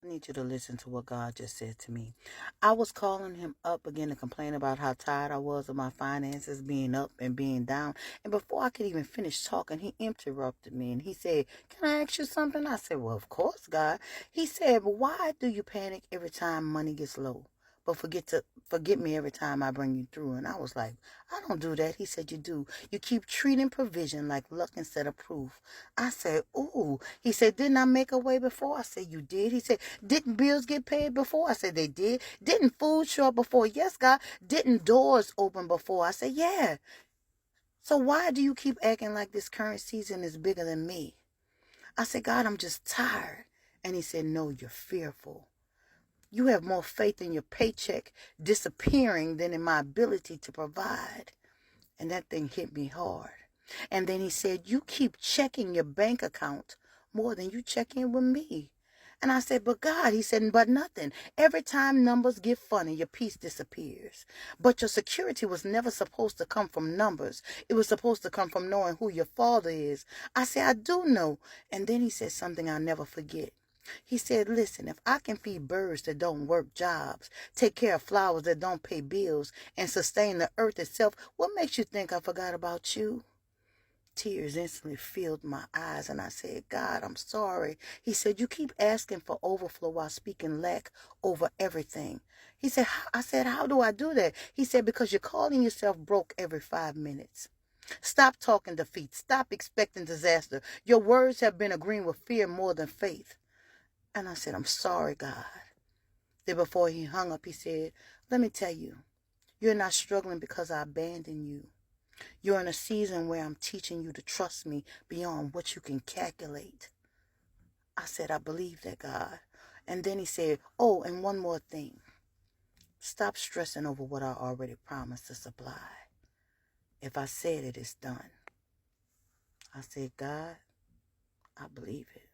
I need you to listen to what God just said to me. I was calling him up again to complain about how tired I was of my finances being up and being down. And before I could even finish talking, he interrupted me and he said, "Can I ask you something?" I said, "Well, of course, God." He said, "But why do you panic every time money gets low, but forget me every time I bring you through?" And I was like, "I don't do that." He said, "You do. You keep treating provision like luck instead of proof." I said, "Ooh." He said, "Didn't I make a way before?" I said, "You did." He said, "Didn't bills get paid before?" I said, "They did." "Didn't food show up before?" "Yes, God." "Didn't doors open before?" I said, "Yeah." "So why do you keep acting like this current season is bigger than me?" I said, "God, I'm just tired." And he said, "No, you're fearful. You have more faith in your paycheck disappearing than in my ability to provide." And that thing hit me hard. And then he said, "You keep checking your bank account more than you check in with me." And I said, "But God," he said, "but nothing. Every time numbers get funny, your peace disappears. But your security was never supposed to come from numbers. It was supposed to come from knowing who your father is." I said, "I do know." And then he said something I'll never forget. He said, "Listen, if I can feed birds that don't work jobs, take care of flowers that don't pay bills, and sustain the earth itself, what makes you think I forgot about you?" Tears instantly filled my eyes, and I said, "God, I'm sorry." He said, "You keep asking for overflow while speaking lack over everything." He said, I said, "How do I do that?" He said, "Because you're calling yourself broke every 5 minutes. Stop talking defeat. Stop expecting disaster. Your words have been agreeing with fear more than faith." And I said, "I'm sorry, God." Then before he hung up, he said, "Let me tell you, you're not struggling because I abandoned you. You're in a season where I'm teaching you to trust me beyond what you can calculate." I said, "I believe that, God." And then he said, "Oh, and one more thing. Stop stressing over what I already promised to supply. If I said it, it's done." I said, "God, I believe it."